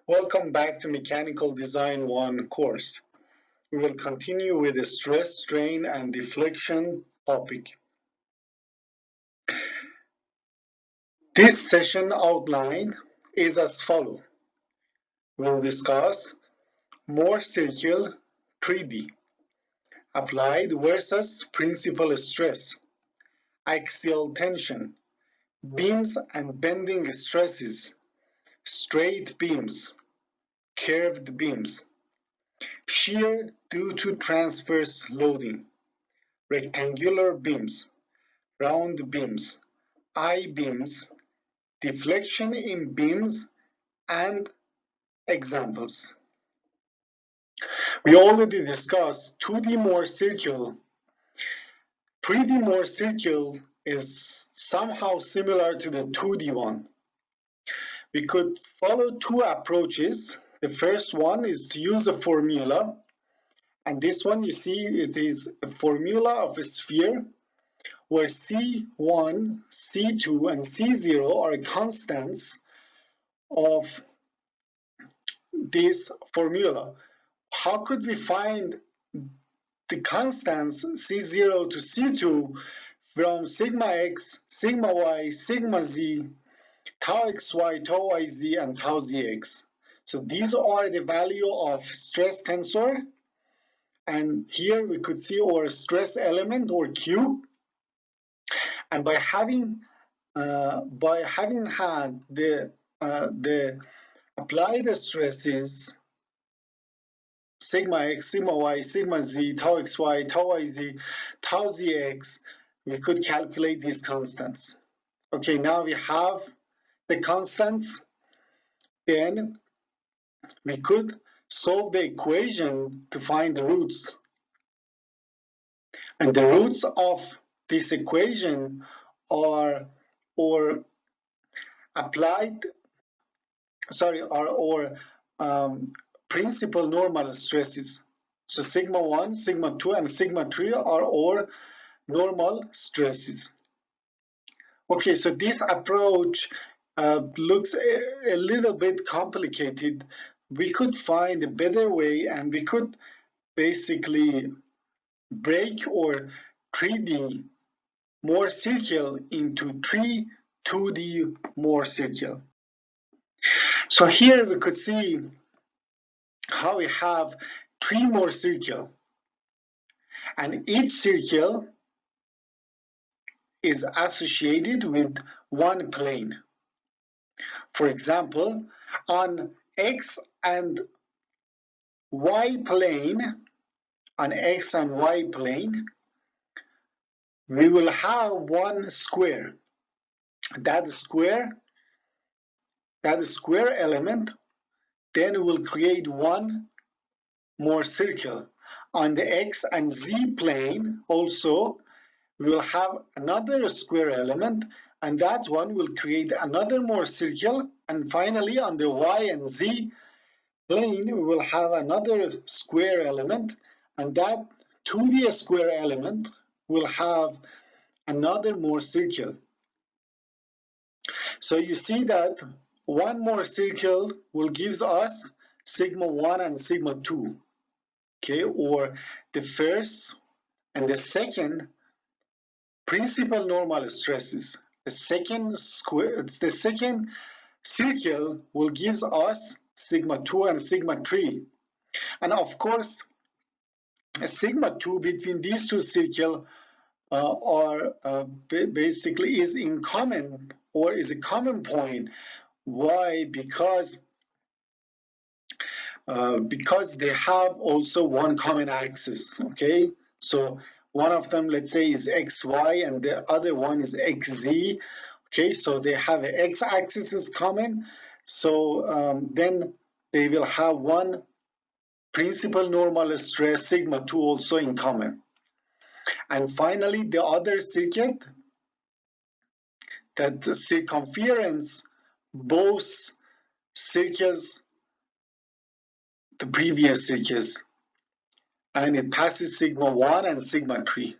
Welcome back to Mechanical Design 1 course. We will continue with the stress, strain, and deflection topic. This session outline is as follows. We'll discuss Mohr circle 3D, applied versus principal stress, axial tension, beams and bending stresses, straight beams, curved beams, shear due to transverse loading, rectangular beams, round beams, I-beams, deflection in beams, and examples. We already discussed 2D Mohr circle. 3D Mohr circle is somehow similar to the 2D one. We could follow two approaches. The first one is to use a formula, and this one you see it is a formula of a sphere where C1, C2, and C0 are constants of this formula. How could we find the constants C0 to C2 from sigma x, sigma y, sigma z, tau xy, tau yz, and tau zx? So these are the value of stress tensor, and here we could see our stress element or Q. And by having had the applied stresses sigma x, sigma y, sigma z, tau xy, tau yz, tau zx, we could calculate these constants. Okay, now we have the constants, then we could solve the equation to find the roots. And the roots of this equation are principal normal stresses. So sigma 1, sigma 2, and sigma 3 are all normal stresses. Okay, so this approach looks a little bit complicated. We could find a better way, and we could basically break our 3D Mohr circle into 3 2D Mohr circle. So here we could see how we have 3 Mohr circle, and each circle is associated with one plane. For example, on X and Y plane, we will have one square. That square element then will create one Mohr circle. On the X and Z plane also, we will have another square element, and that one will create another Mohr circle. And finally, on the Y and Z plane, we will have another square element, and that 2D square element will have another Mohr circle. So you see that one Mohr circle will give us sigma 1 and sigma 2, okay, or the first and the second principal normal stresses. The second circle will give us sigma 2 and sigma 3. And of course, a sigma 2 between these two circles basically is in common, or is a common point. Why? Because they have also one common axis, okay? So one of them, let's say, is xy, and the other one is xz, okay? So they have an x-axis is common, so then they will have one principal normal stress, sigma 2, also in common. And finally, the other circuit, that the circumference both circles the previous circuits, and it passes sigma 1 and sigma 3.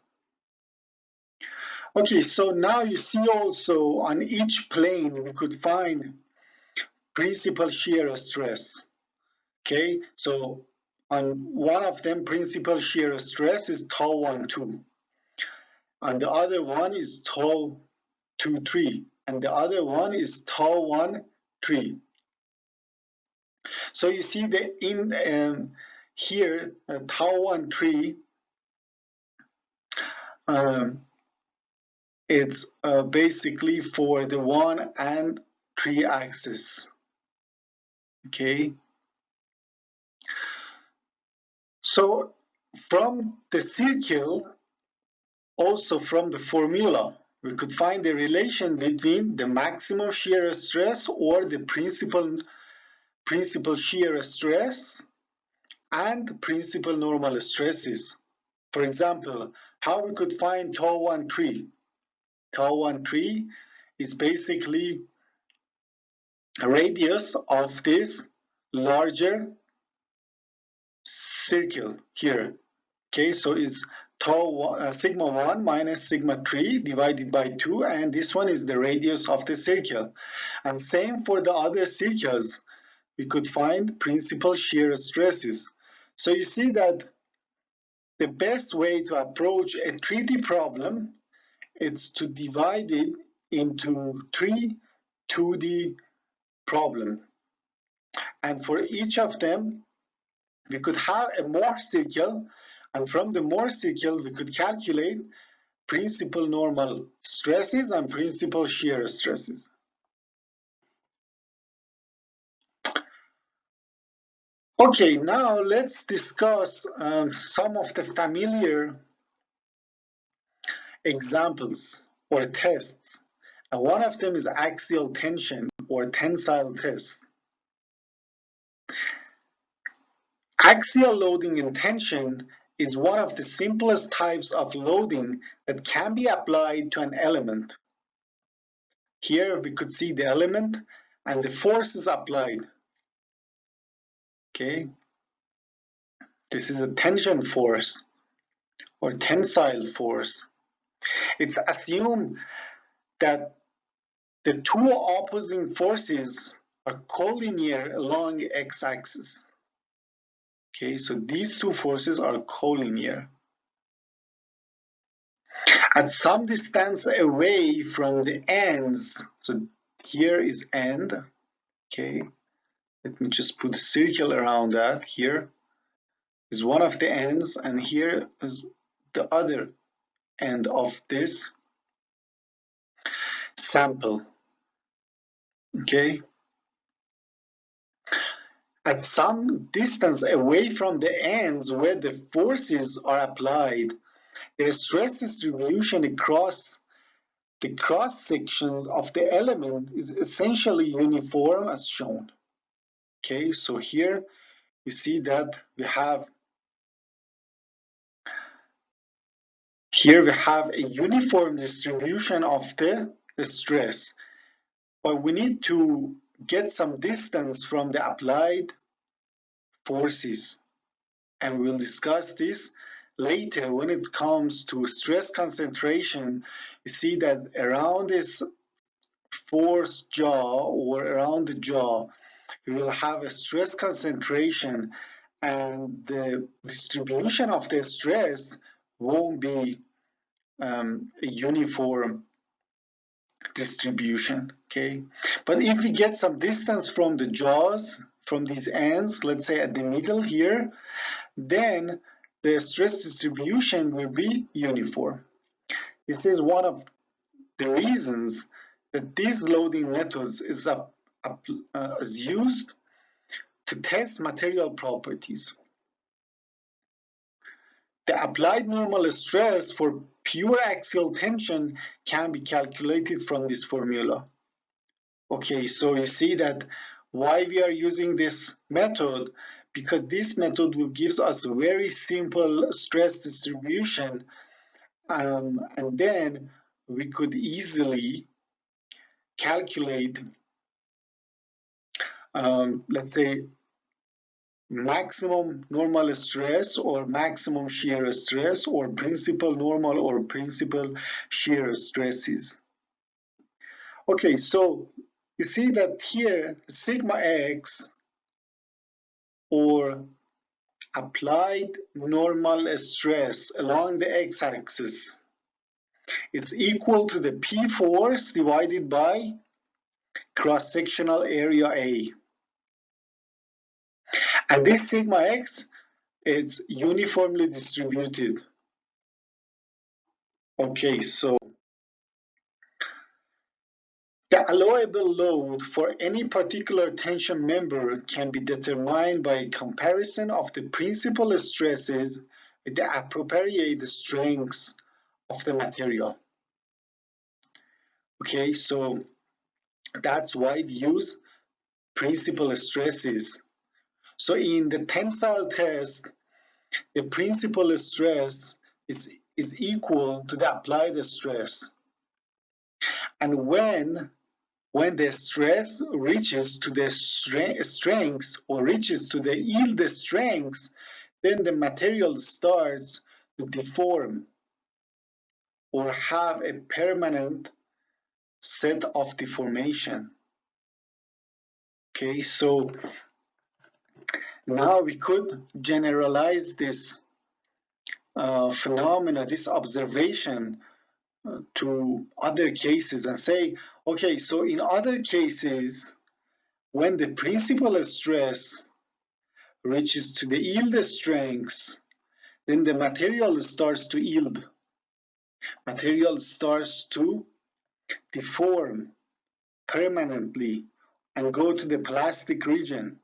Okay, so now you see also on each plane we could find principal shear stress. Okay, so on one of them, principal shear stress is tau 1, 2. And the other one is tau 2, 3. And the other one is tau 1, 3. So you see that in here, tau 1, 3, it's basically for the 1 and 3 axis. Okay. So from the circle, also from the formula, we could find the relation between the maximum shear stress or the principal shear stress and principal normal stresses. For example, how we could find tau 1, 3. Tau 1, 3 is basically a radius of this larger circle here. Okay, so it's tau sigma 1 minus sigma 3 divided by 2, and this one is the radius of the circle. And same for the other circles, we could find principal shear stresses. So you see that the best way to approach a 3D problem is to divide it into 3 2D problems. And for each of them, we could have a Mohr circle, and from the Mohr circle, we could calculate principal normal stresses and principal shear stresses. Okay, now let's discuss some of the familiar examples or tests. And one of them is axial tension or tensile test. Axial loading and tension is one of the simplest types of loading that can be applied to an element. Here we could see the element and the forces applied. Okay, this is a tension force or tensile force. It's assumed that the two opposing forces are collinear along x-axis. Okay, so these two forces are collinear. At some distance away from the ends, so here is end, okay, let me just put a circle around that. Here is one of the ends, and here is the other end of this sample, okay. At some distance away from the ends where the forces are applied, the stress distribution across the cross sections of the element is essentially uniform as shown. Okay, so here you see that we have a uniform distribution of the stress, but we need to get some distance from the applied forces, and we'll discuss this later. When it comes to stress concentration, you see that around this force jaw or around the jaw, you will have a stress concentration, and the distribution of the stress won't be a uniform distribution, okay? But if we get some distance from the jaws, from these ends, let's say at the middle here, then the stress distribution will be uniform. This is one of the reasons that these loading methods is used to test material properties. The applied normal stress for pure axial tension can be calculated from this formula. Okay, so you see that why we are using this method, because this method will give us a very simple stress distribution, and then we could easily calculate, let's say, maximum normal stress or maximum shear stress or principal normal or principal shear stresses. Okay, so you see that here sigma x, or applied normal stress along the x-axis, is equal to the P force divided by cross-sectional area A. And this sigma x is uniformly distributed. Okay, so the allowable load for any particular tension member can be determined by a comparison of the principal stresses with the appropriate strengths of the material. Okay, so that's why we use principal stresses. So in the tensile test, the principal stress is equal to the applied stress. And when the stress reaches to the strengths or reaches to the yield strengths, then the material starts to deform or have a permanent set of deformation. Okay, so now we could generalize this phenomena, this observation to other cases and say, okay, so in other cases, when the principal stress reaches to the yield strengths, then the material starts to yield. Material starts to deform permanently and go to the plastic region.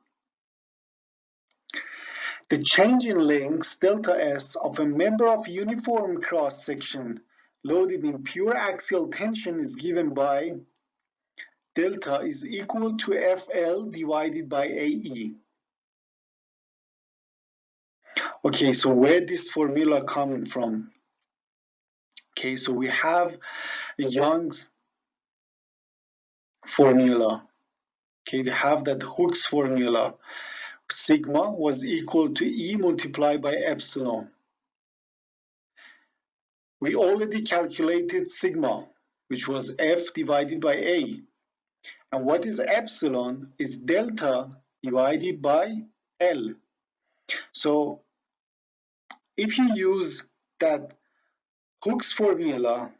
The change in length delta S of a member of uniform cross section loaded in pure axial tension is given by delta is equal to FL divided by AE. Okay, so where this formula coming from? Okay, so we have Young's formula. Okay, we have that Hooke's formula. Sigma was equal to E multiplied by epsilon. We already calculated sigma, which was F divided by A. And what is epsilon is delta divided by L. So if you use that Hooke's formula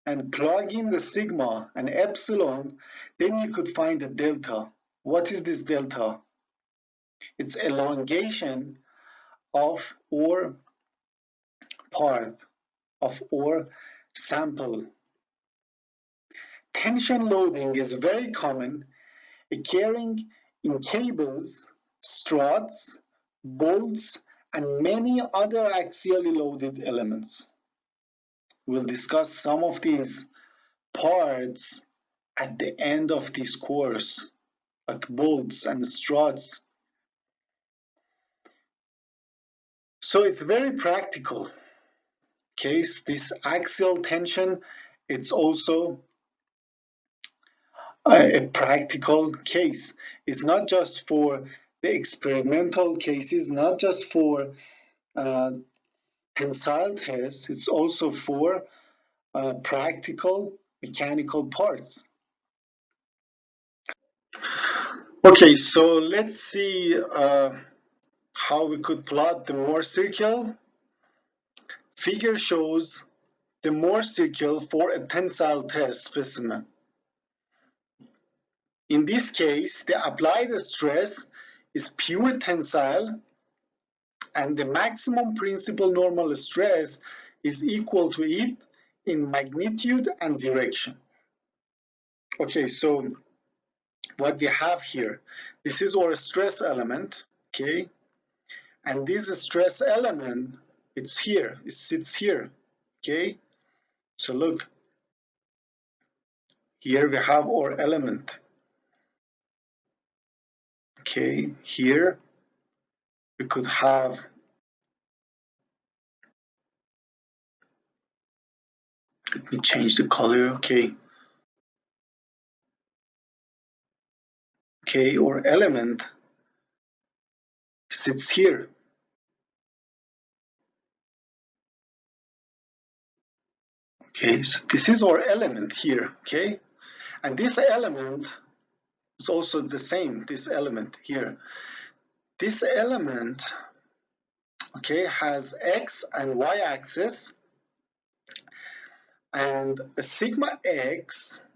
and plug in the sigma and epsilon, then you could find the delta. What is this delta? It's elongation of or part of or sample. Tension loading is very common, occurring in cables, struts, bolts, and many other axially loaded elements. We'll discuss some of these parts at the end of this course, like bolts and struts. So it's very practical. Okay, this axial tension, it's also a practical case. It's not just for the experimental cases, not just for tensile tests, it's also for practical mechanical parts. Okay, so let's see how we could plot the Mohr circle. Figure shows the Mohr circle for a tensile test specimen. In this case, the applied stress is pure tensile and the maximum principal normal stress is equal to it in magnitude and direction. Okay, so what we have here, this is our stress element, okay? And this stress element, it's here, it sits here, okay? So look, here we have our element. Okay, here we could have let me change the color, okay. Okay, our element sits here. Okay, so this is our element here, okay? And this element is also the same, this element here. This element, okay, has x and y axis, and sigma x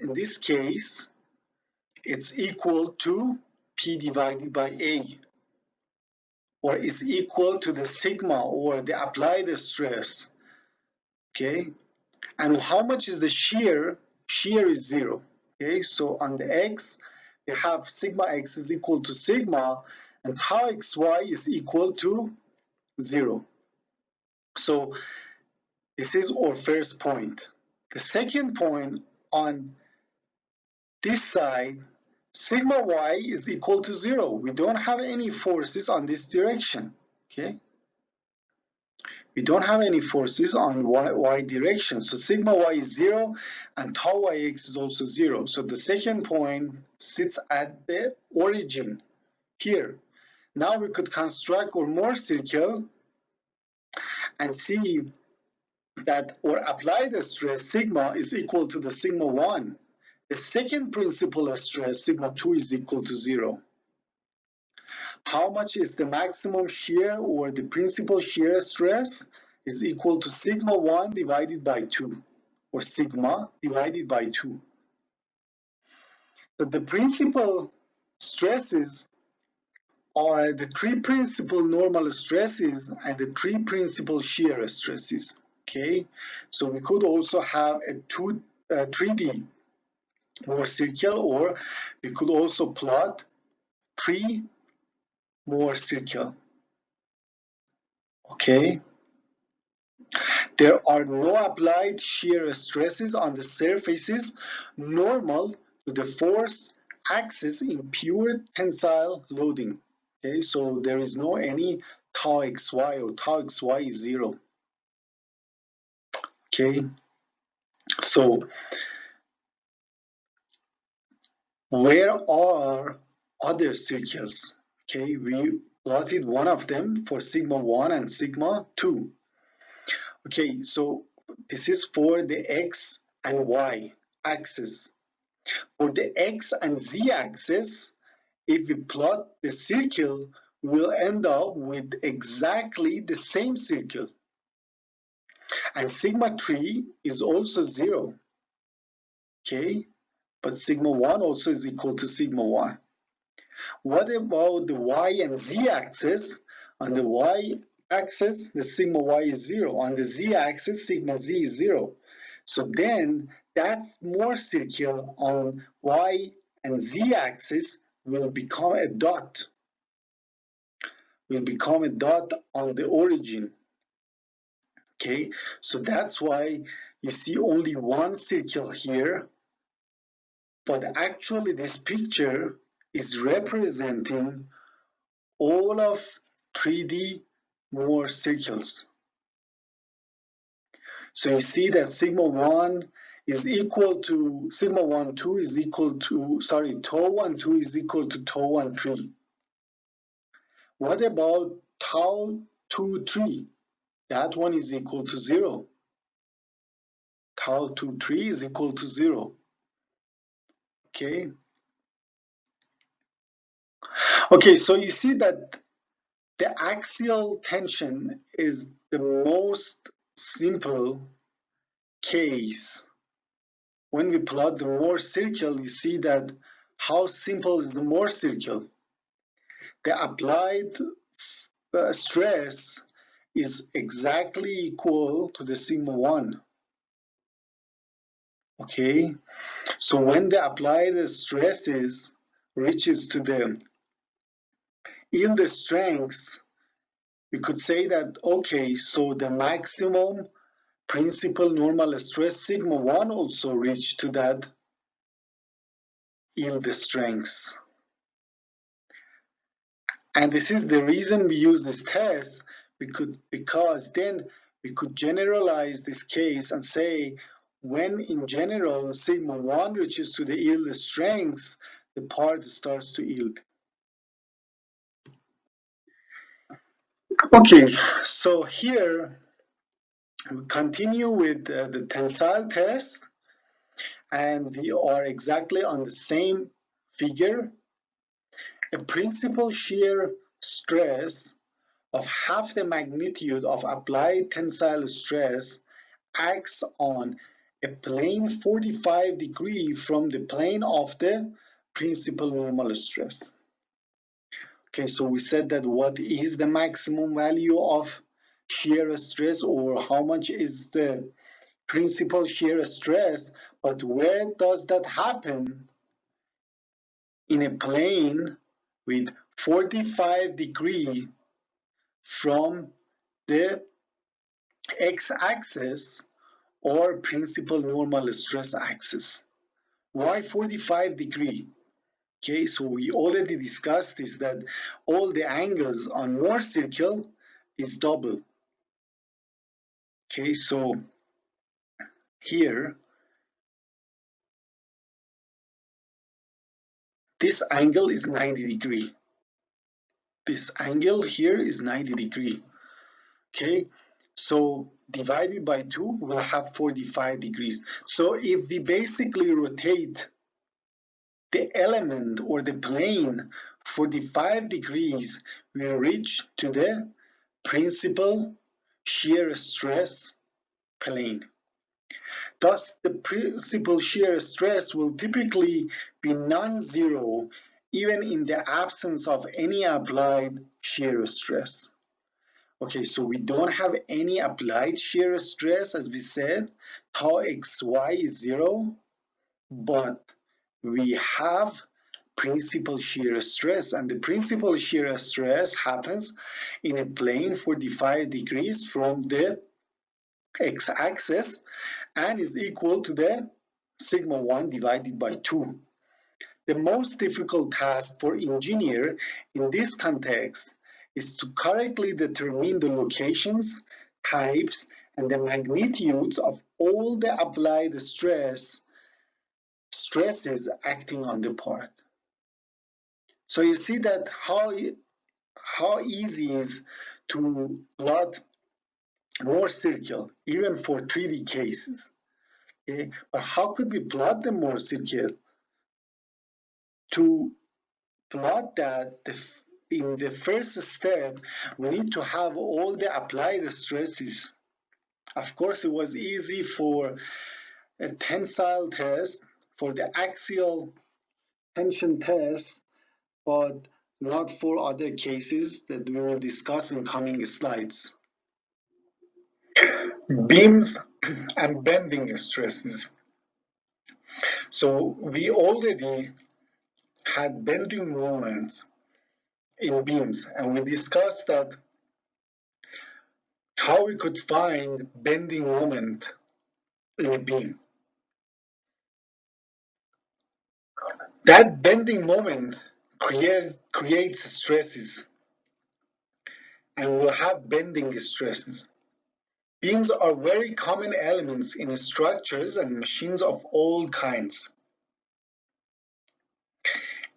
in this case, it's equal to P divided by A, or is equal to the sigma, or the applied stress, okay? And how much is the shear? Shear is 0, okay? So on the x, we have sigma x is equal to sigma, and tau xy is equal to 0. So this is our first point. The second point, on this side, sigma y is equal to 0. We don't have any forces on this direction, okay? We don't have any forces on y direction. So sigma y is 0, and tau yx is also 0. So the second point sits at the origin here. Now we could construct our Mohr circle and see that our applied stress sigma is equal to the sigma 1. The second principal stress, sigma 2, is equal to 0. How much is the maximum shear, or the principal shear stress? Is equal to sigma 1 divided by 2, or sigma divided by 2. So the principal stresses are the three principal normal stresses and the three principal shear stresses, okay? So we could also have a 3D Mohr circle, or we could also plot 3 Mohr circle, okay? There are no applied shear stresses on the surfaces normal to the force axis in pure tensile loading. Okay, so there is no any tau xy, or tau xy is 0. Okay, so where are other circles? Okay, we plotted one of them for sigma 1 and sigma 2. Okay, so this is for the x and y axis. For the x and z axis, if we plot the circle, we'll end up with exactly the same circle. And sigma 3 is also 0. Okay, but sigma 1 also is equal to sigma 1. What about the y and z axis? On the y axis, the sigma y is 0. On the z axis, sigma z is 0. So then that Mohr circle on y and z axis will become a dot. Will become a dot on the origin. Okay, so that's why you see only one circle here, but actually this picture is representing all of 3D Mohr circles. So you see that sigma 1 is equal to sigma 1 2 is equal to, sorry, tau 1 2 is equal to tau 1 3. What about tau 2 3? That one is equal to 0. Tau 2 3 is equal to 0. Okay. Okay, so you see that the axial tension is the most simple case. When we plot the Mohr circle, you see that how simple is the Mohr circle. The applied stress is exactly equal to the sigma 1. Okay, so when the applied stresses reaches to the yield strengths, we could say that, okay, so the maximum principal normal stress sigma 1 also reached to that yield strengths. And this is the reason we use this test, because then we could generalize this case and say, when in general sigma 1 reaches to the yield strengths, the part starts to yield. Okay, so here we continue with the tensile test. and we are exactly on the same figure. A principal shear stress of half the magnitude of applied tensile stress acts on a plane 45 degrees from the plane of the principal normal stress. Okay, so we said that what is the maximum value of shear stress, or how much is the principal shear stress, but where does that happen? In a plane with 45 degrees from the x-axis or principal normal stress axis. Why 45 degrees? Okay, so we already discussed is that all the angles on Mohr circle is double. Okay, so here, this angle is 90 degrees. This angle here is 90 degrees. Okay, so divided by 2, we'll have 45 degrees. So if we basically rotate the element or the plane 45 degrees, we reach to the principal shear stress plane. Thus, the principal shear stress will typically be non-zero even in the absence of any applied shear stress. Okay, so we don't have any applied shear stress, as we said, tau xy is 0, but we have principal shear stress, and the principal shear stress happens in a plane 45 degrees from the x-axis and is equal to the sigma 1 divided by 2. The most difficult task for engineer in this context is to correctly determine the locations, types, and the magnitudes of all the applied stresses acting on the part. So you see that how easy it is to plot Mohr circle, even for 3D cases. Okay? But how could we plot the Mohr circle? To plot that, in the first step, we need to have all the applied stresses. Of course, it was easy for a tensile test, for the axial tension test, but not for other cases that we will discuss in coming slides. Beams and bending stresses. So we already had bending moments in beams, and we discussed that how we could find bending moment in a beam. That bending moment creates stresses, and we'll have bending stresses. Beams are very common elements in structures and machines of all kinds.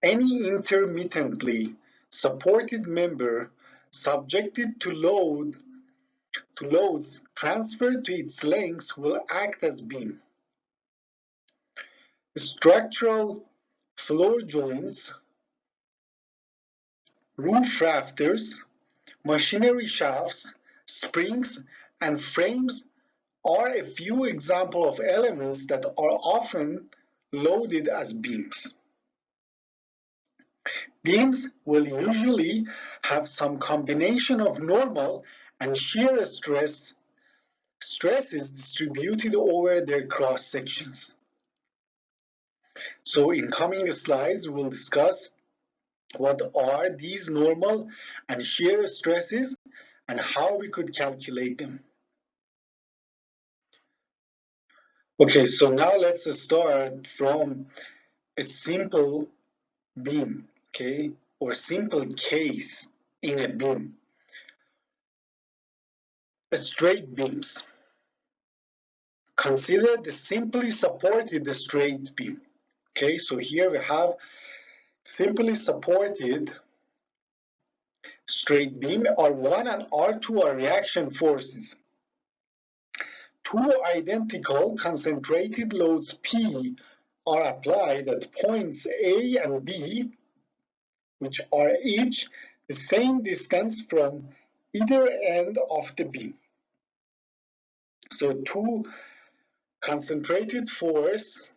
Any intermittently supported member subjected to loads transferred to its length will act as beam. Structural floor joints, roof rafters, machinery shafts, springs, and frames are a few examples of elements that are often loaded as beams. Beams will usually have some combination of normal and shear stresses distributed over their cross sections. So in coming slides, we'll discuss what are these normal and shear stresses and how we could calculate them. Okay, so now let's start from a simple beam, okay, or simple case in a beam. Straight beams. Consider the simply supported straight beam. Okay, so here we have simply supported straight beam. R1 and R2 are reaction forces. two identical concentrated loads P are applied at points A and B, which are each the same distance from either end of the beam. So two concentrated force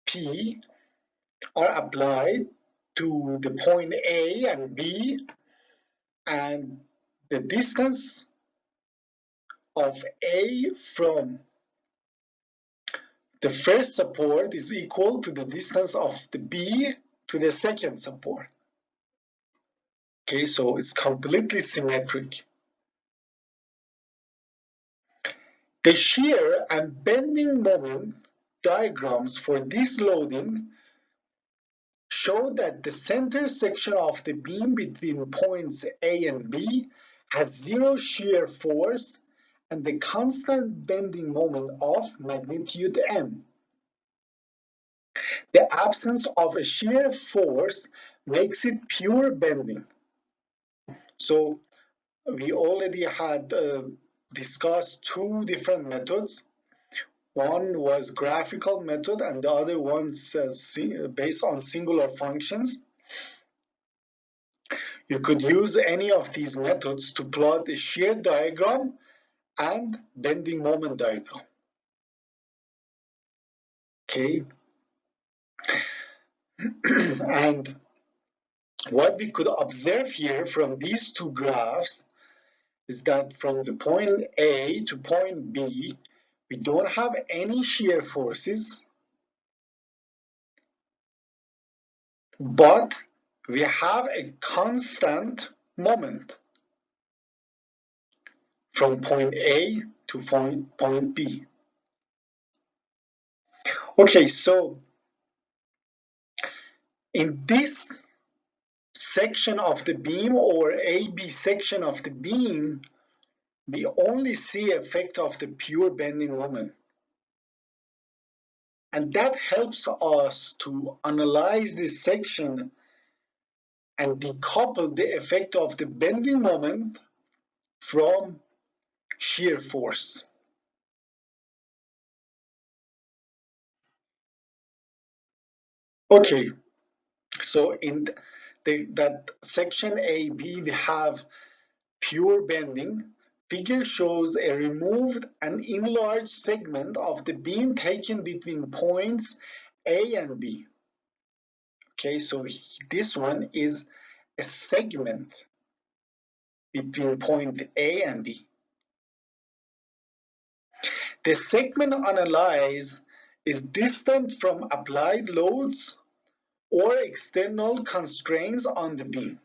P are applied to the point A and B, and the distance of A from the first support is equal to the distance of the B to the second support. Okay, so it's completely symmetric. The shear and bending moment diagrams for this loading show that the center section of the beam between points A and B has zero shear force and the constant bending moment of magnitude m. The absence of a shear force makes it pure bending. So we already had discussed two different methods. One was graphical method and the other one's based on singular functions. You could use any of these methods to plot a shear diagram and bending moment diagram. Okay. And what we could observe here from these two graphs is that from the point A to point B, we don't have any shear forces, but we have a constant moment from point A to point B. Okay, so in this section of the beam or AB section of the beam, we only see effect of the pure bending moment. And that helps us to analyze this section and decouple the effect of the bending moment from shear force. Okay, so in that section AB, we have pure bending. Figure shows a removed and enlarged segment of the beam taken between points A and B. Okay, so this one is a segment between point A and B. The segment analyzed is distant from applied loads or external constraints on the beam.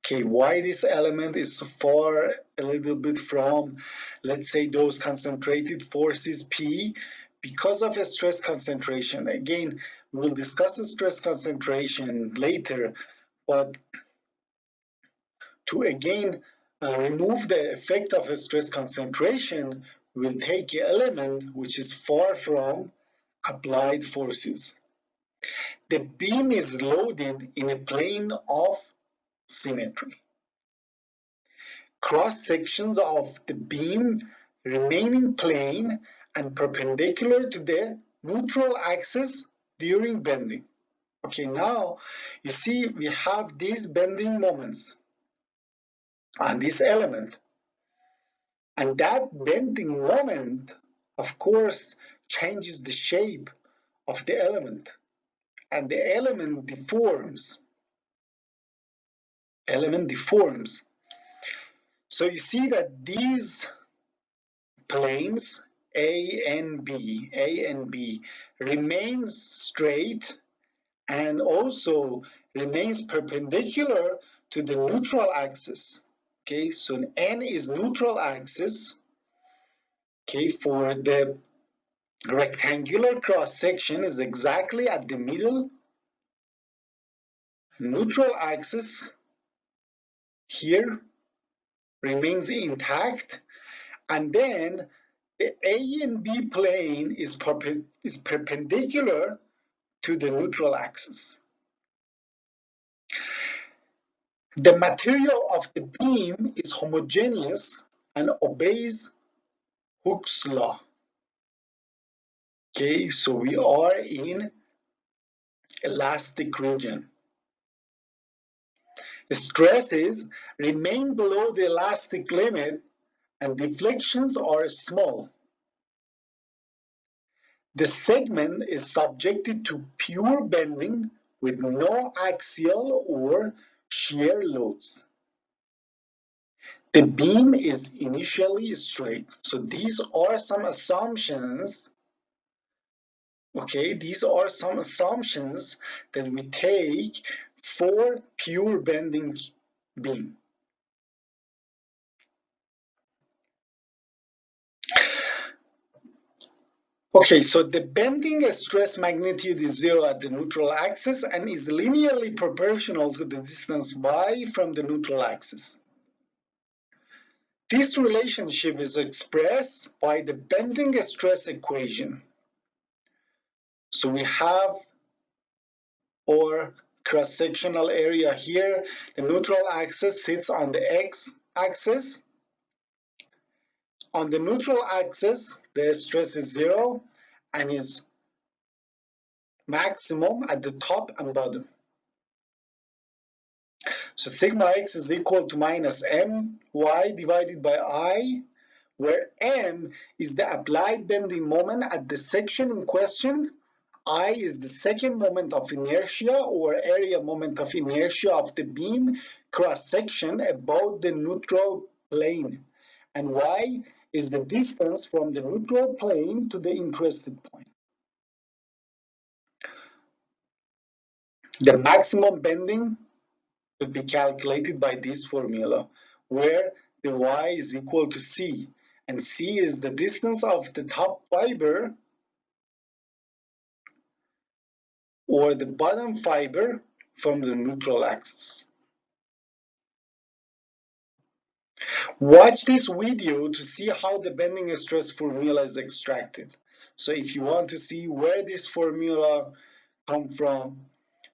Okay, why this element is far a little bit from, let's say, those concentrated forces P? Because of a stress concentration. Again, we'll discuss the stress concentration later, but to again remove the effect of a stress concentration, we'll take an element which is far from applied forces. The beam is loaded in a plane of symmetry. Cross sections of the beam remain in plane and perpendicular to the neutral axis during bending. Okay, now you see we have these bending moments on this element. And that bending moment, of course, changes the shape of the element. And the element deforms. So you see that these planes, A and B, remains straight and also remains perpendicular to the neutral axis. Okay, so N is neutral axis. Okay, for the rectangular cross section is exactly at the middle. Neutral axis here remains intact, and then the A and B plane is perpendicular to the neutral axis. The material of the beam is homogeneous and obeys Hooke's law. Okay, so we are in elastic region. Stresses remain below the elastic limit and deflections are small. The segment is subjected to pure bending with no axial or shear loads. The beam is initially straight. So these are some assumptions. Okay, these are some assumptions that we take for pure bending beam. Okay, so the bending stress magnitude is 0 at the neutral axis and is linearly proportional to the distance y from the neutral axis. This relationship is expressed by the bending stress equation. So we have our cross-sectional area here. The neutral axis sits on the x-axis. On the neutral axis, the stress is 0 and is maximum at the top and bottom. So sigma x is equal to minus my divided by I, where m is the applied bending moment at the section in question. I is the second moment of inertia or area moment of inertia of the beam cross-section above the neutral plane. And y is the distance from the neutral plane to the interested point. The maximum bending could be calculated by this formula, where the y is equal to c, and c is the distance of the top fiber or the bottom fiber from the neutral axis. Watch this video to see how the bending stress formula is extracted. So if you want to see where this formula comes from,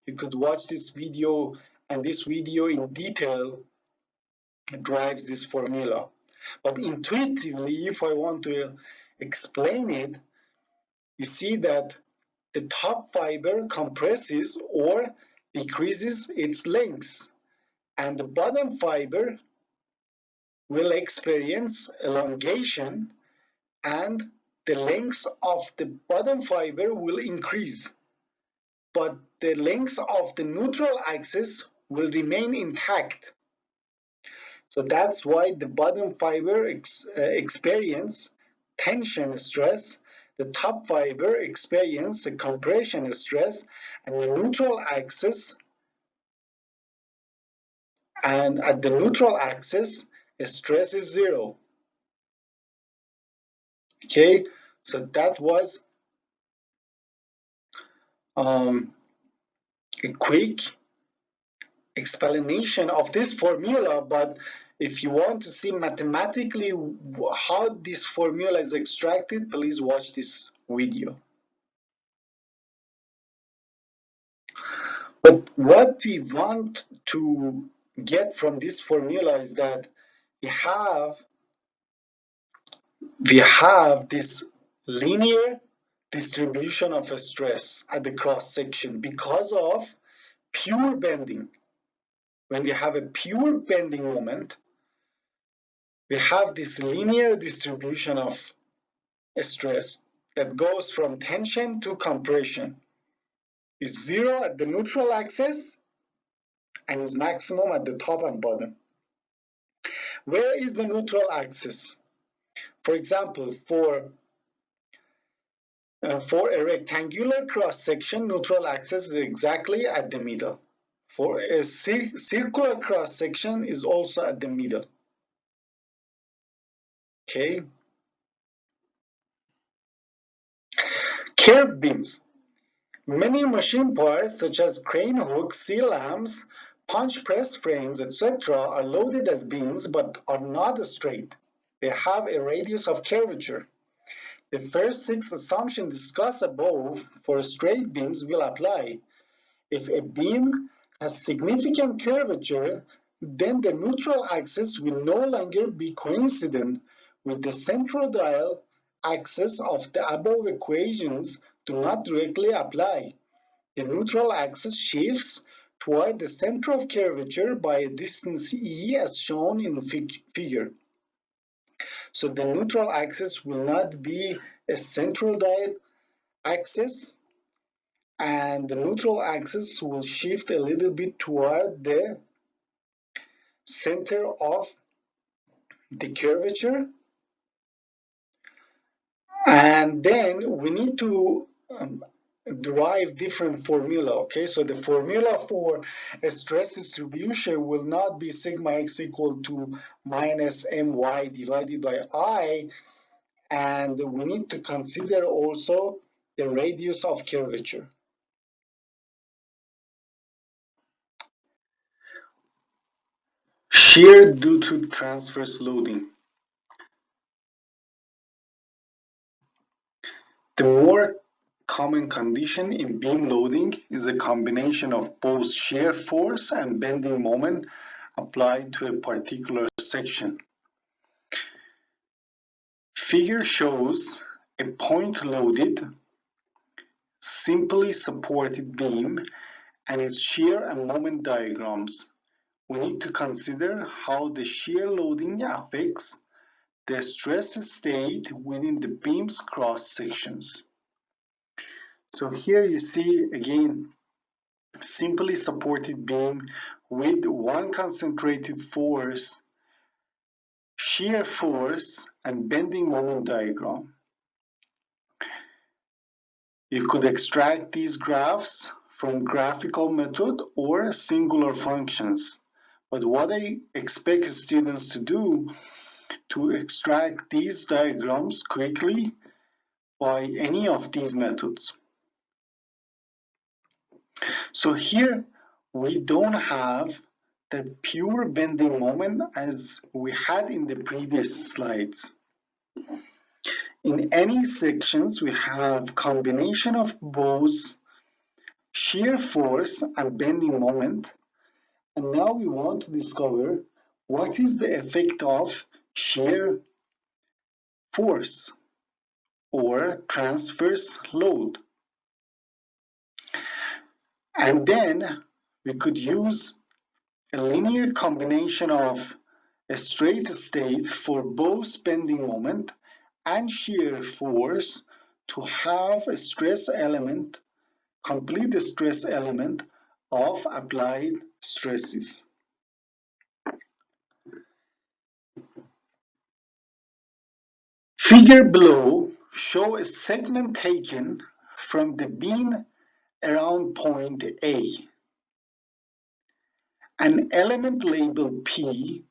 you could watch this video, and this video in detail drives this formula. But intuitively, if I want to explain it, you see that the top fiber compresses or decreases its length, and the bottom fiber will experience elongation, and the length of the bottom fiber will increase, but the length of the neutral axis will remain intact. So that's why the bottom fiber experience tension stress, the top fiber experience a compression stress, and the neutral axis, and at the neutral axis, stress is 0. Okay, so that was a quick explanation of this formula, but if you want to see mathematically how this formula is extracted, please watch this video. But what we want to get from this formula is that we have this linear distribution of a stress at the cross section because of pure bending. When we have a pure bending moment, we have this linear distribution of stress that goes from tension to compression. Is 0 at the neutral axis and is maximum at the top and bottom. Where is the neutral axis? For example, for a rectangular cross section, neutral axis is exactly at the middle. For a circular cross section is also at the middle. Okay. Curved beams. Many machine parts such as crane hooks, C-lamps, punch press frames, etc. are loaded as beams but are not straight. They have a radius of curvature. The first 6 assumptions discussed above for straight beams will apply. If a beam has significant curvature, then the neutral axis will no longer be coincident with the centroidal axis of the above equations do not directly apply. The neutral axis shifts toward the center of curvature by a distance e as shown in the figure. So the neutral axis will not be a centroidal axis, and the neutral axis will shift a little bit toward the center of the curvature. And then we need to derive different formula, okay? So the formula for a stress distribution will not be sigma x equal to minus my divided by I, and we need to consider also the radius of curvature. Shear due to transverse loading. The more common condition in beam loading is a combination of both shear force and bending moment applied to a particular section. Figure shows a point-loaded, simply supported beam and its shear and moment diagrams. We need to consider how the shear loading affects the stress state within the beam's cross sections. So here you see again simply supported beam with one concentrated force, shear force, and bending moment diagram. You could extract these graphs from graphical method or singular functions. But what I expect students to do to extract these diagrams quickly by any of these methods. So here we don't have that pure bending moment as we had in the previous slides. In any sections we have combination of both shear force and bending moment, and now we want to discover what is the effect of shear force or transverse load. And then we could use a linear combination of a straight state for both bending moment and shear force to have a stress element, complete the stress element of applied stresses. Figure below show a segment taken from the beam around point A. An element labeled P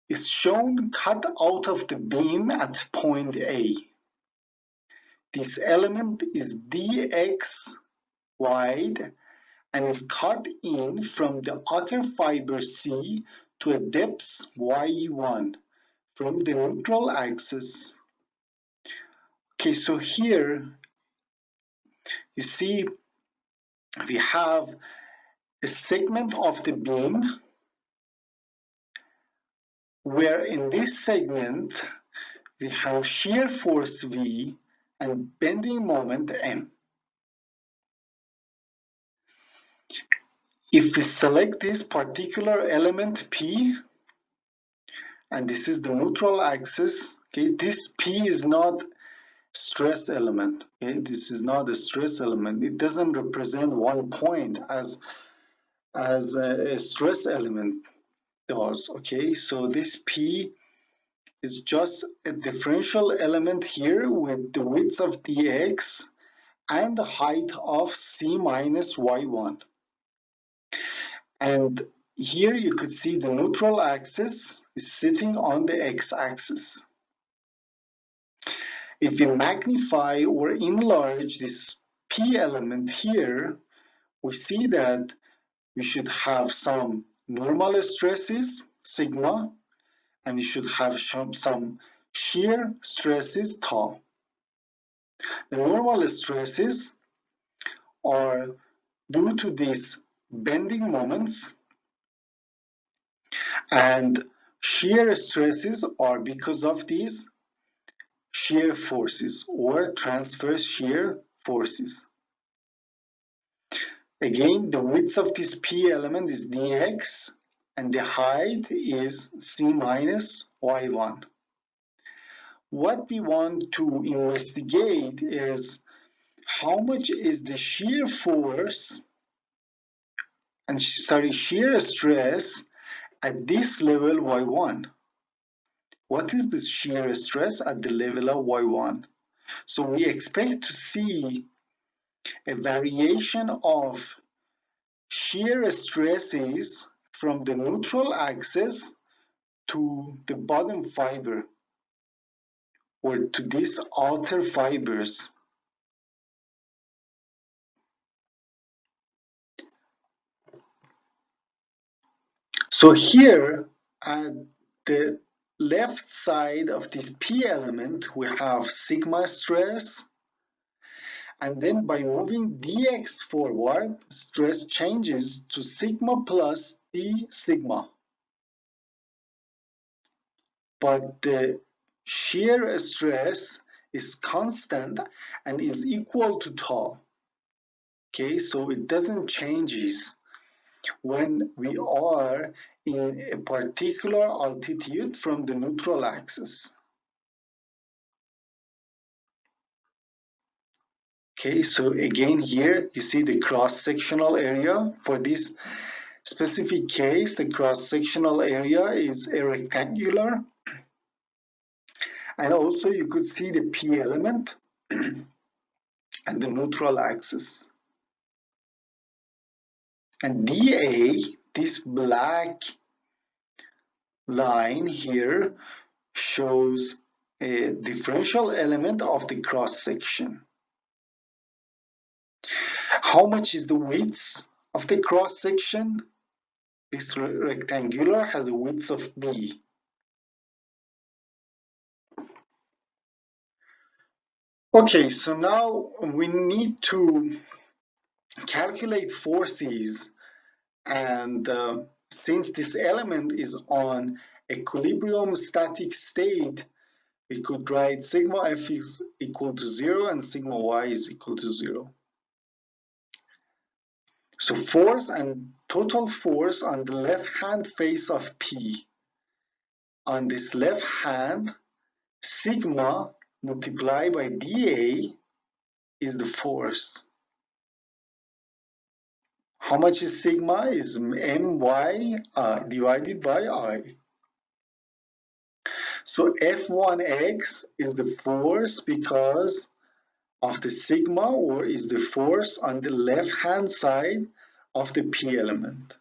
is shown cut out of the beam at point A. This element is dx wide and is cut in from the outer fiber C to a depth y1 from the neutral axis. Okay, so here you see we have a segment of the beam where in this segment we have shear force V and bending moment M. If we select this particular element P, and this is the neutral axis, okay, this P is not stress element, okay, this is not a stress element. It doesn't represent one point as a stress element does, okay, so this P is just a differential element here with the width of dx and the height of c minus y1. And here you could see the neutral axis is sitting on the x-axis. If we magnify or enlarge this p element here, we see that we should have some normal stresses, sigma, and we should have some shear stresses, tau. The normal stresses are due to these bending moments And shear stresses are because of these shear forces or transverse shear forces. Again, the width of this P element is dx and the height is c minus y1. What we want to investigate is how much is the shear force and shear stress at this level y1. What is the shear stress at the level of y1? So we expect to see a variation of shear stresses from the neutral axis to the bottom fiber or to these outer fibers. So here at the left side of this P element, we have sigma stress, and then by moving dx forward, stress changes to sigma plus d sigma. But the shear stress is constant and is equal to tau. Okay, so it doesn't changes when we are in a particular altitude from the neutral axis. Okay, so again here you see the cross-sectional area. For this specific case, the cross-sectional area is a rectangular. And also you could see the P element and the neutral axis. And dA, this black line here, shows a differential element of the cross section. How much is the width of the cross section? This rectangular has a width of b. Okay, so now we need to calculate forces, and since this element is on equilibrium static state, we could write sigma f is equal to 0 and sigma y is equal to 0. So force and total force on the left hand face of P. On this left hand, sigma multiplied by dA is the force. How much is sigma? Is my divided by I. So F1x is the force because of the sigma, or is the force on the left hand side of the P element.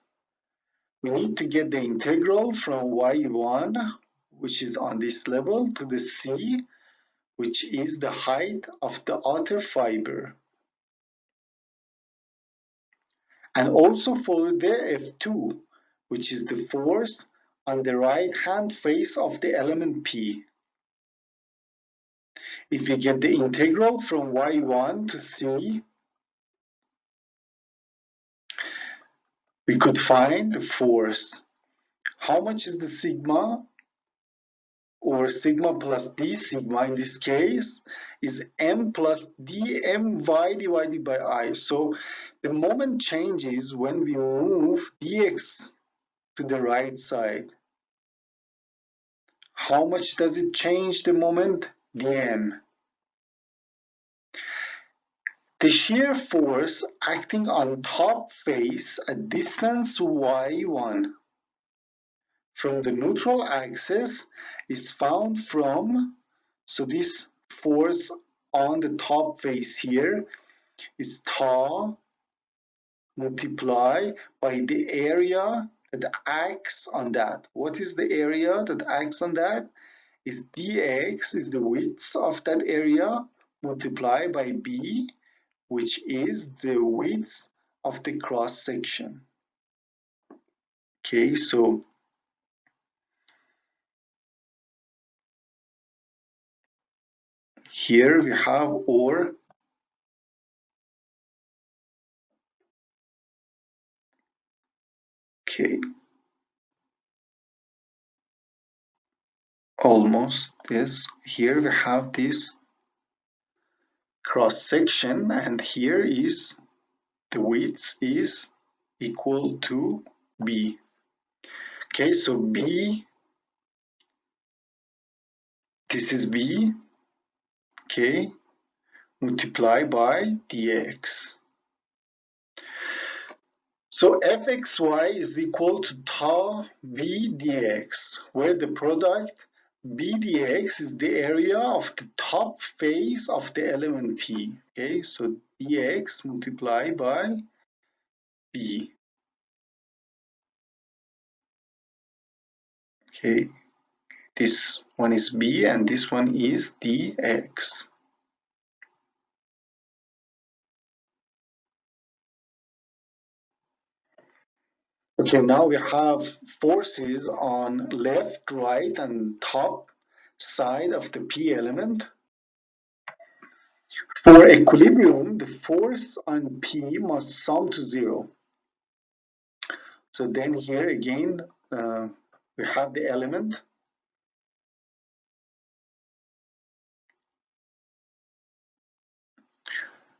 We need to get the integral from y1, which is on this level, to the c, which is the height of the outer fiber. And also for the F2, which is the force on the right hand face of the element P. If we get the integral from y1 to c, we could find the force. How much is the sigma, or sigma plus d sigma in this case, is m plus dmy divided by I. So the moment changes when we move dx to the right side. How much does it change the moment? dm. The shear force acting on top face at distance y1 from the neutral axis is found from, so this force on the top face here is tau multiplied by the area that acts on that. What is the area that acts on that? Is dx is the width of that area multiplied by b, which is the width of the cross section. Okay, so here we have our okay. almost, yes. Here we have this cross section, and here is the width is equal to B. Okay, so B, this is B, okay, multiply by dx. So fxy is equal to tau b dx, where the product b dx is the area of the top face of the element P. Okay, so dx multiplied by b. Okay, this one is b and this one is dx. Okay, now we have forces on left, right, and top side of the P element. For equilibrium, the force on P must sum to 0. So then here again, we have the element.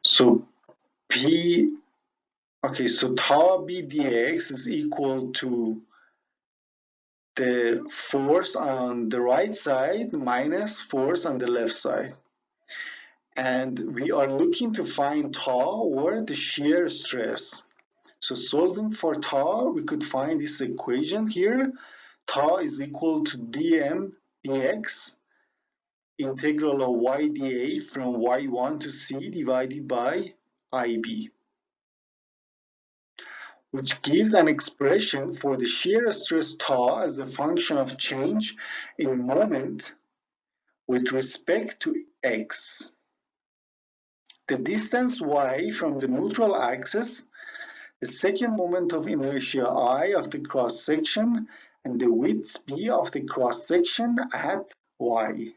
So P, okay, so tau B dx is equal to the force on the right side minus force on the left side. And we are looking to find tau, or the shear stress. So solving for tau, we could find this equation here. Tau is equal to dm dx integral of y dA from y1 to c divided by ib, which gives an expression for the shear stress tau as a function of change in moment with respect to x. The distance y from the neutral axis, the second moment of inertia I of the cross section, and the width b of the cross section at y.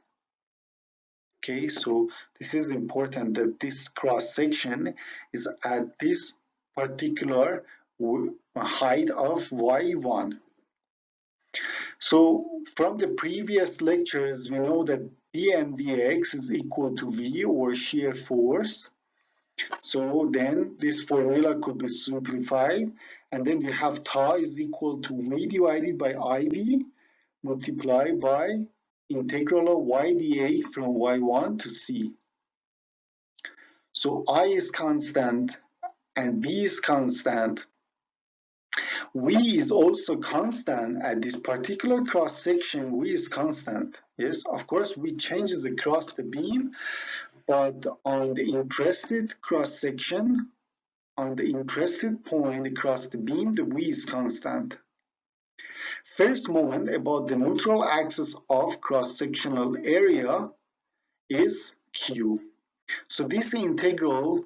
Okay, so this is important that this cross section is at this particular height of y1. So from the previous lectures, we know that dm dx is equal to v, or shear force. So then this formula could be simplified, and then we have tau is equal to v divided by ib multiplied by integral of y dA from y1 to c. So I is constant and b is constant. V is also constant at this particular cross section. V is constant. Yes, of course, V changes across the beam, but on the interested cross section, on the interested point across the beam, the V is constant. First moment about the neutral axis of cross-sectional area is Q. So this integral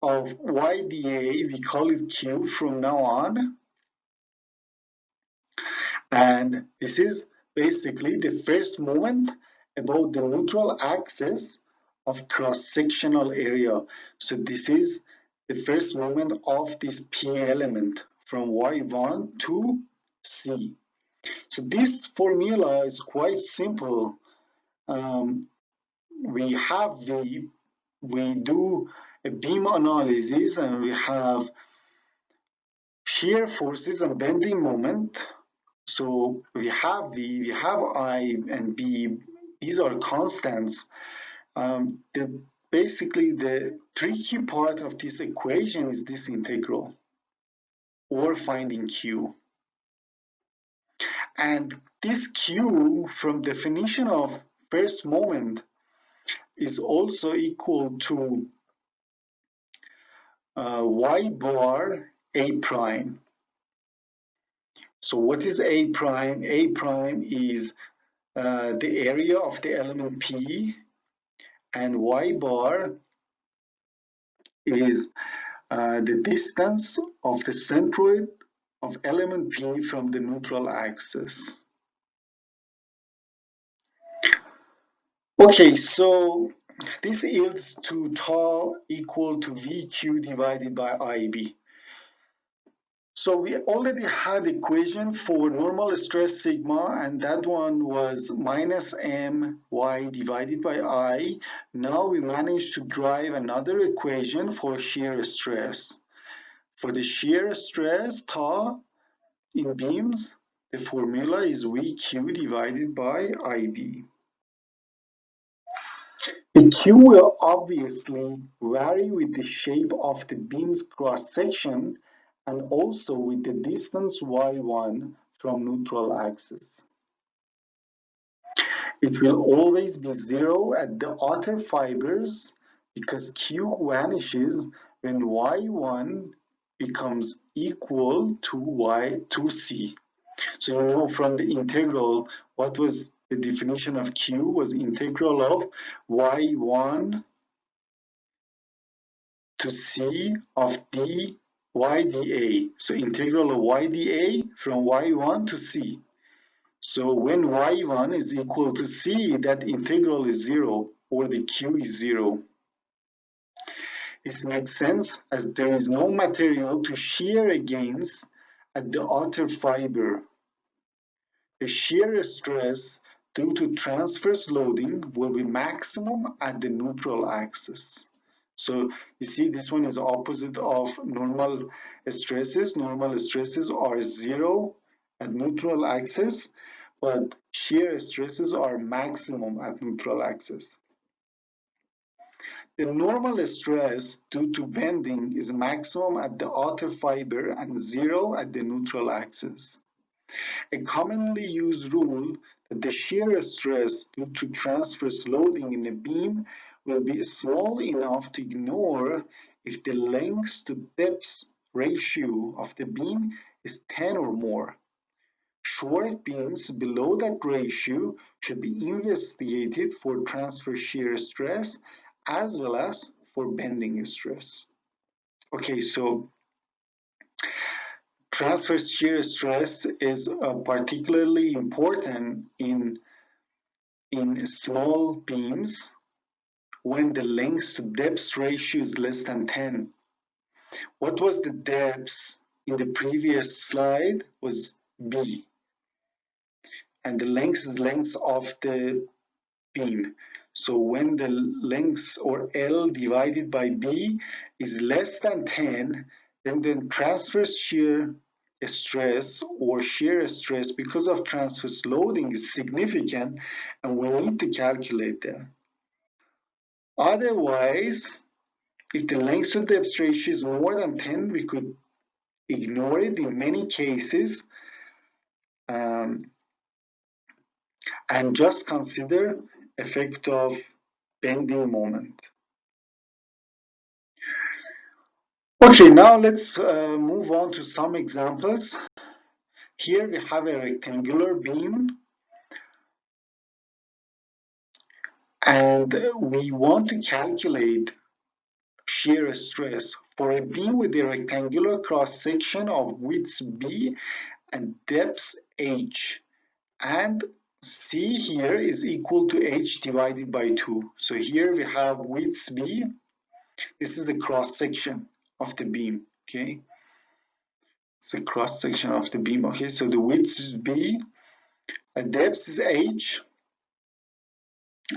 of y dA, we call it Q from now on. And this is basically the first moment about the neutral axis of cross-sectional area. So this is the first moment of this P element from y1 to C. So this formula is quite simple. We do a beam analysis, and we have shear forces and bending moment. So we have V, we have I and B. These are constants. Basically, the tricky part of this equation is this integral, or finding Q. And this Q, from definition of first moment, is also equal to y bar A prime. So what is A prime? A prime is the area of the element P, and y bar is the distance of the centroid of element P from the neutral axis. Okay, so this yields to tau equal to VQ divided by IB. So we already had equation for normal stress sigma, and that one was minus my divided by I. Now we managed to drive another equation for shear stress. For the shear stress tau in beams, the formula is VQ divided by IB. The Q will obviously vary with the shape of the beam's cross-section and also with the distance y1 from neutral axis. It will always be 0 at the outer fibers because Q vanishes when y1 becomes equal to C. So you know from the integral, what was the definition of Q was integral of y1 to C of d y dA. So integral of y dA from y1 to C. So when y1 is equal to C, that integral is 0 or the Q is 0. This makes sense as there is no material to shear against at the outer fiber. The shear stress due to transverse loading will be maximum at the neutral axis. So you see this one is opposite of normal stresses. Normal stresses are 0 at neutral axis, but shear stresses are maximum at neutral axis. The normal stress due to bending is maximum at the outer fiber and 0 at the neutral axis. A commonly used rule that the shear stress due to transverse loading in a beam will be small enough to ignore if the length to depth ratio of the beam is 10 or more. Short beams below that ratio should be investigated for transverse shear stress as well as for bending stress. Okay, so transverse shear stress is particularly important in small beams when the length to depth ratio is less than 10. What was the depth in the previous slide was B, and the length is length of the beam. So when the length or L divided by B is less than 10, then the transverse shear stress or shear stress because of transverse loading is significant and we need to calculate that. Otherwise, if the length to depth ratio is more than 10, we could ignore it in many cases and just consider effect of bending moment. Okay, now let's move on to some examples. Here we have a rectangular beam and we want to calculate shear stress for a beam with a rectangular cross section of width B and depth H, and C here is equal to H divided by 2. So here we have width B. This is a cross section of the beam, okay? It's a cross section of the beam, okay? So the width is B, depth is H,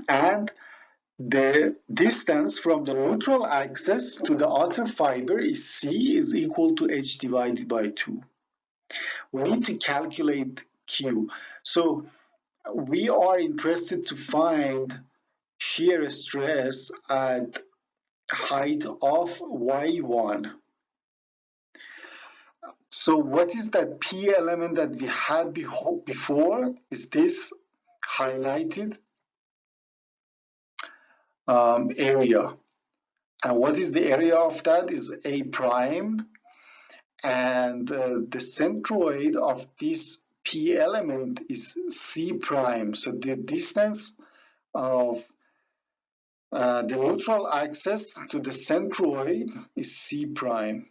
and the distance from the neutral axis to the outer fiber is C is equal to H divided by 2. We need to calculate Q. So we are interested to find shear stress at height of y1. So what is that P element that we had before? Is this highlighted area? And what is the area of that is A prime, and the centroid of this P element is C prime. So the distance of the neutral axis to the centroid is C prime.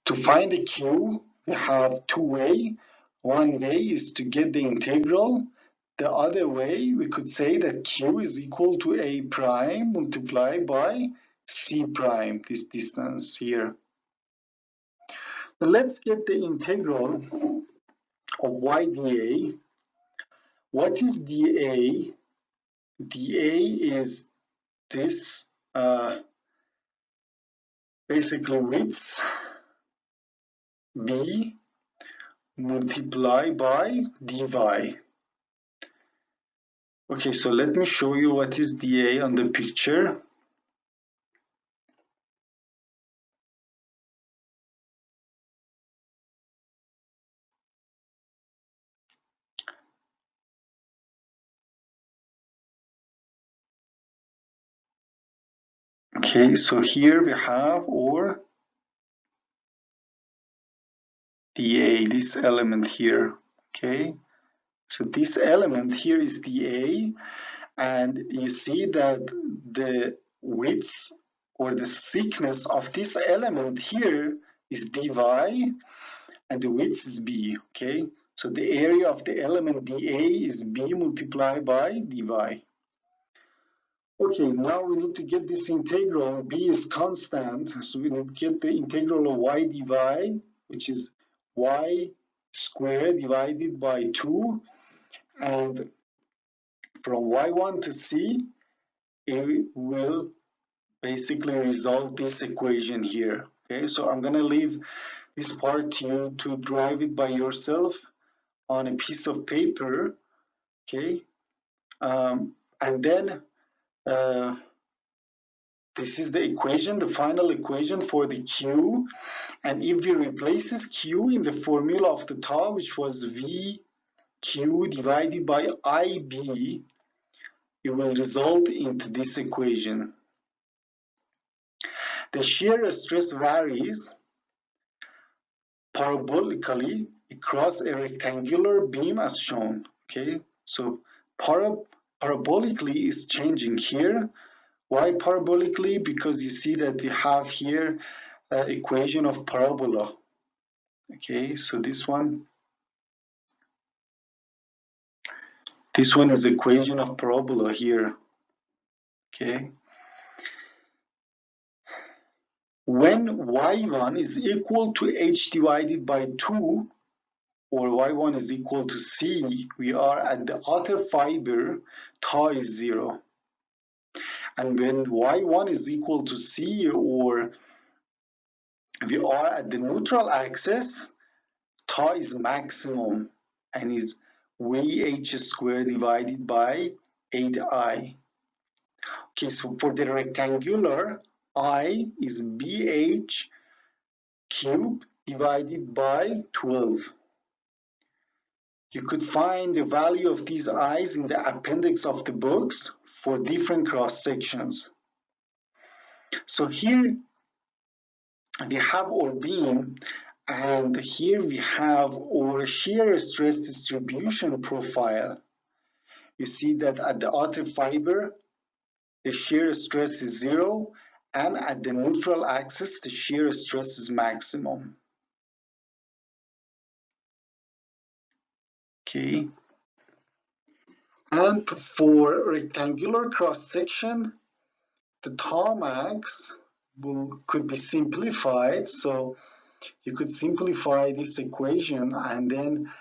To find the Q, we have two ways. One way is to get the integral. The other way, we could say that Q is equal to A prime multiplied by C prime, this distance here. So let's get the integral of y dA. What is dA? dA is this basically width b multiplied by dy. Okay, so let me show you what is dA on the picture. Okay, so here we have our dA, this element here. Okay, so this element here is dA, and you see that the width or the thickness of this element here is dy, and the width is b. Okay, so the area of the element dA is b multiplied by dy. Okay, now we need to get this integral. B is constant, so we need to get the integral of y dy, which is y squared divided by 2, and from y1 to c, it will basically resolve this equation here. Okay, so I'm gonna leave this part to you to drive it by yourself on a piece of paper. Okay, and then this is the equation, the final equation for the Q. And if we replace this Q in the formula of the tau, which was VQ divided by IB, it will result into this equation. The shear stress varies parabolically across a rectangular beam as shown. Okay, so parabolically is changing here. Why parabolically? Because you see that we have here equation of parabola. Okay, so this one is equation of parabola here. Okay, when y1 is equal to h divided by 2, or y1 is equal to c, we are at the outer fiber, tau is 0. And when y1 is equal to c, or we are at the neutral axis, tau is maximum and is vh squared divided by 8i. Okay, so for the rectangular, I is bh cubed divided by 12. You could find the value of these i's in the appendix of the books for different cross sections. So here we have our beam, and here we have our shear stress distribution profile. You see that at the outer fiber, the shear stress is 0, and at the neutral axis, the shear stress is maximum. Okay. And for rectangular cross section, the tau max could be simplified. So you could simplify this equation, and then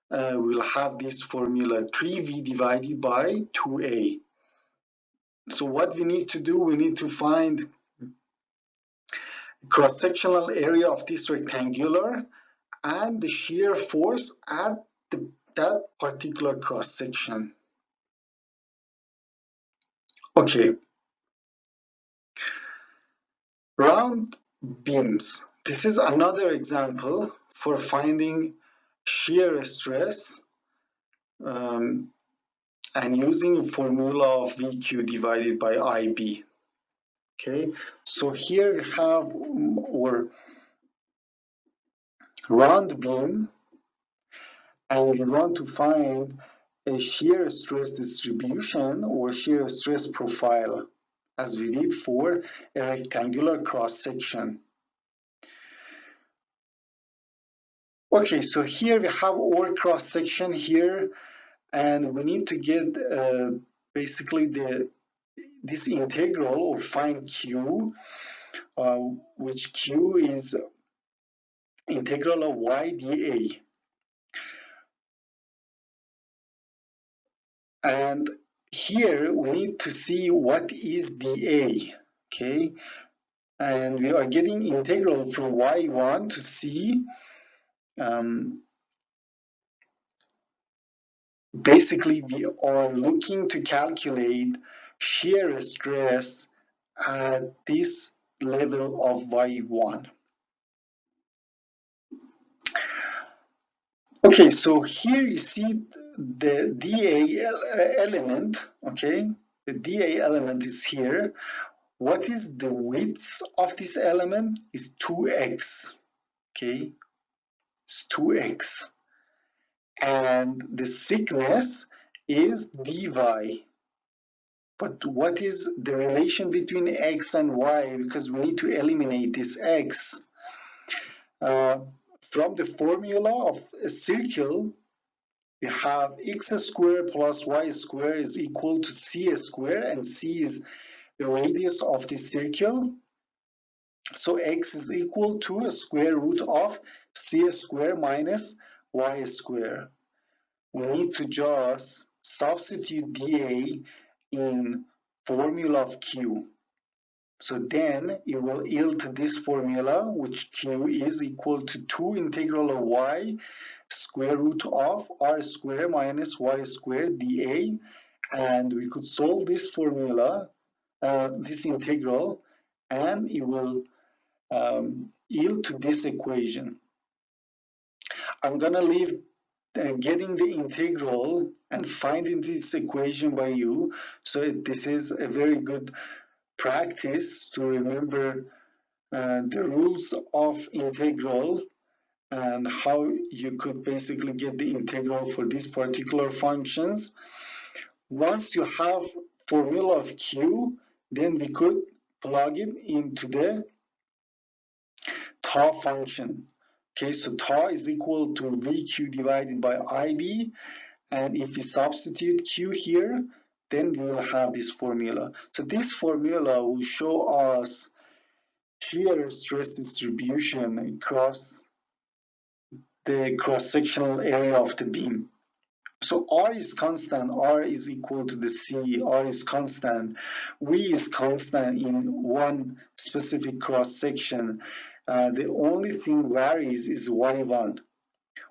we'll have this formula 3v divided by 2a. So what we need to do, we need to find cross-sectional area of this rectangular and the shear force at that particular cross-section. Okay. Round beams. This is another example for finding shear stress and using a formula of VQ divided by IB. Okay, so here we have our round beam, and we want to find a shear stress distribution or shear stress profile, as we did for a rectangular cross section. Okay, so here we have our cross section here, and we need to get basically this integral, or find Q, which Q is integral of y dA. And here we need to see what is dA, okay? And we are getting integral from y1 to c. Basically, we are looking to calculate shear stress at this level of y1. Okay, so here you see the dA element, okay? The dA element is here. What is the width of this element? Is 2x, okay? It's 2x. And the thickness is dy. But what is the relation between x and y? Because we need to eliminate this x. From the formula of a circle, we have x squared plus y squared is equal to c squared, and c is the radius of the circle. So x is equal to a square root of c squared minus y squared. We need to just substitute dA in formula of q. So then it will yield to this formula, which q is equal to 2 integral of y square root of r squared minus y squared dA. And we could solve this formula, this integral, and it will yield to this equation. I'm going to leave getting the integral and finding this equation by you. So this is a very good practice to remember the rules of integral and how you could basically get the integral for these particular functions. Once you have formula of q, then we could plug it into the tau function. Okay, so tau is equal to VQ divided by IB, and if we substitute Q here, then we will have this formula. So this formula will show us shear stress distribution across the cross-sectional area of the beam. So R is constant, R is equal to the C, R is constant, V is constant in one specific cross-section. The only thing varies is Y1.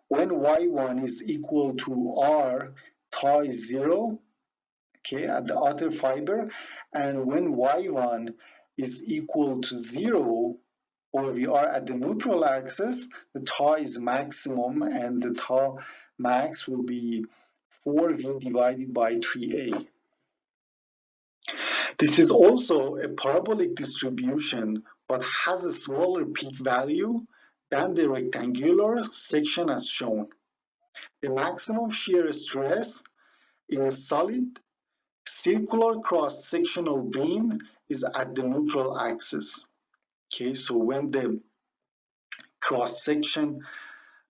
When Y1 is equal to R, tau is 0, okay, at the outer fiber, and when Y1 is equal to 0, or we are at the neutral axis, the tau is maximum, and the tau max will be 4V divided by 3A. This is also a parabolic distribution, but has a smaller peak value than the rectangular section as shown. The maximum shear stress in a solid circular cross-sectional beam is at the neutral axis. Okay, so when the cross-sectional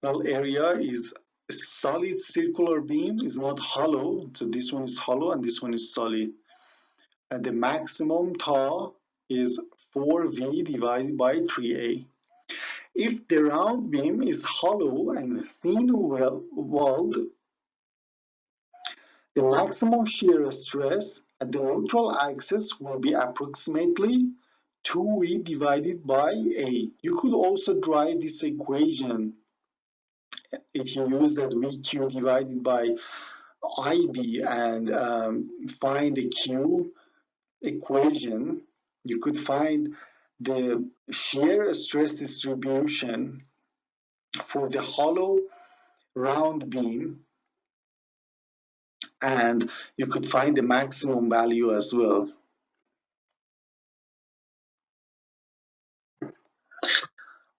area is a solid circular beam, is not hollow, so this one is hollow and this one is solid. And the maximum tau is 4V divided by 3A. If the round beam is hollow and thin-walled, the maximum shear stress at the neutral axis will be approximately 2V divided by A. You could also derive this equation if you use that VQ divided by IB and find the Q equation. You could find the shear stress distribution for the hollow round beam, and you could find the maximum value as well.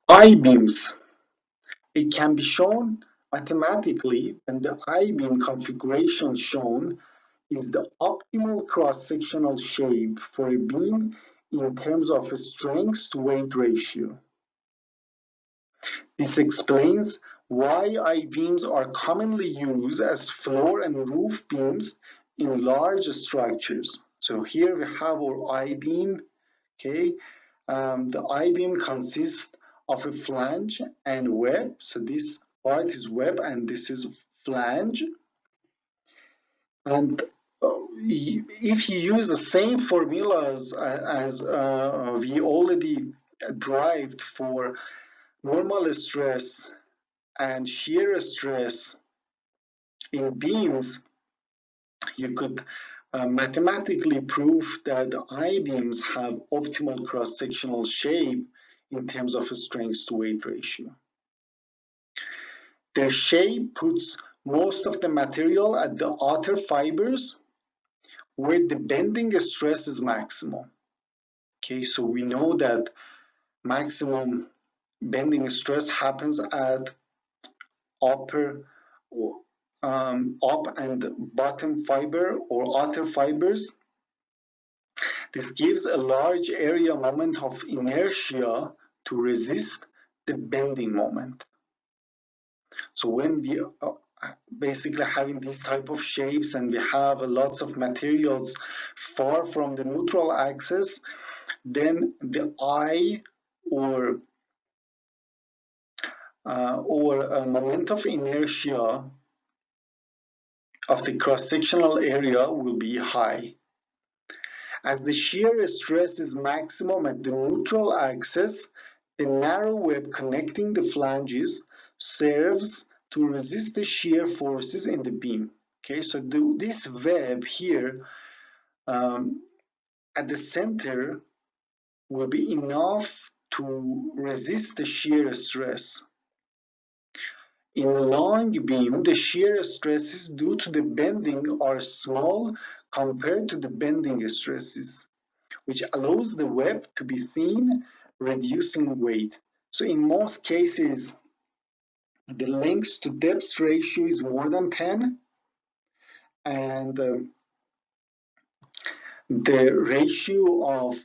I-beams. It can be shown mathematically, and the I-beam configuration shown is the optimal cross-sectional shape for a beam in terms of a strength to weight ratio. This explains why I-beams are commonly used as floor and roof beams in large structures. So here we have our I-beam. Okay, the I-beam consists of a flange and web. So this part is web and this is flange. And if you use the same formulas as we already derived for normal stress and shear stress in beams, you could mathematically prove that I-beams have optimal cross-sectional shape in terms of a strength to weight ratio. Their shape puts most of the material at the outer fibers where the bending stress is maximum. Okay, so we know that maximum bending stress happens at upper up and bottom fiber or outer fibers. This gives a large area moment of inertia to resist the bending moment. So when we basically having these type of shapes and we have lots of materials far from the neutral axis, then the I or a moment of inertia of the cross-sectional area will be high. As the shear stress is maximum at the neutral axis, the narrow web connecting the flanges serves to resist the shear forces in the beam. Okay, so this web here at the center will be enough to resist the shear stress. In a long beam, the shear stresses due to the bending are small compared to the bending stresses, which allows the web to be thin, reducing weight. So in most cases, the length to depth ratio is more than 10, and the ratio of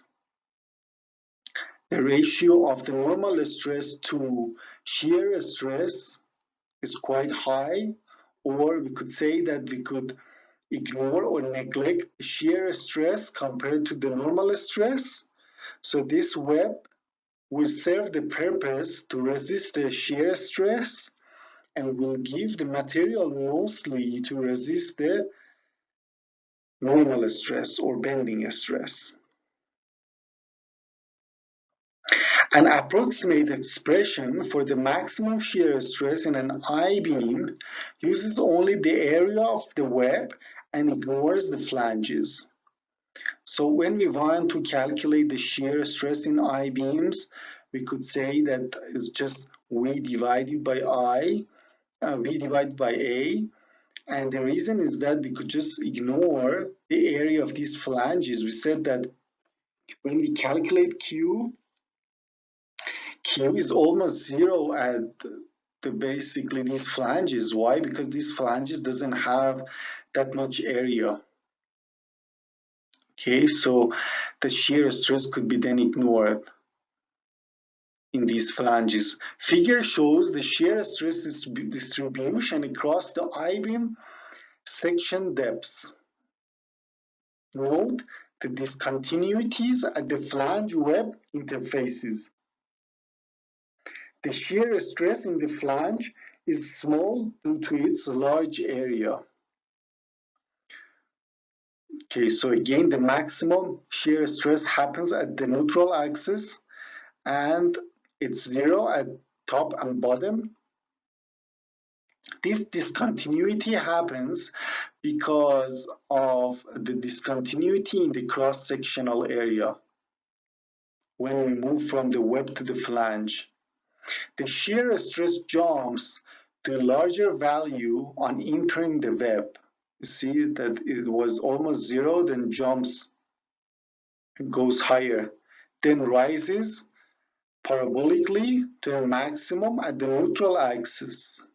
the normal stress to shear stress is quite high, or we could say that we could ignore or neglect shear stress compared to the normal stress. So this web will serve the purpose to resist the shear stress and will give the material mostly to resist the normal stress or bending stress. An approximate expression for the maximum shear stress in an I-beam uses only the area of the web and ignores the flanges. So when we want to calculate the shear stress in I-beams, we could say that it's just V divided by V divided by A. And the reason is that we could just ignore the area of these flanges. We said that when we calculate Q is almost zero at basically these flanges. Why? Because these flanges doesn't have that much area. Okay, so the shear stress could be then ignored in these flanges. Figure shows the shear stress distribution across the I-beam section depths. Note the discontinuities at the flange web interfaces. The shear stress in the flange is small due to its large area. Okay, so again, the maximum shear stress happens at the neutral axis and it's zero at top and bottom. This discontinuity happens because of the discontinuity in the cross-sectional area when we move from the web to the flange. The shear stress jumps to a larger value on entering the web. You see that it was almost zero, then jumps, goes higher, then rises parabolically to a maximum at the neutral axis.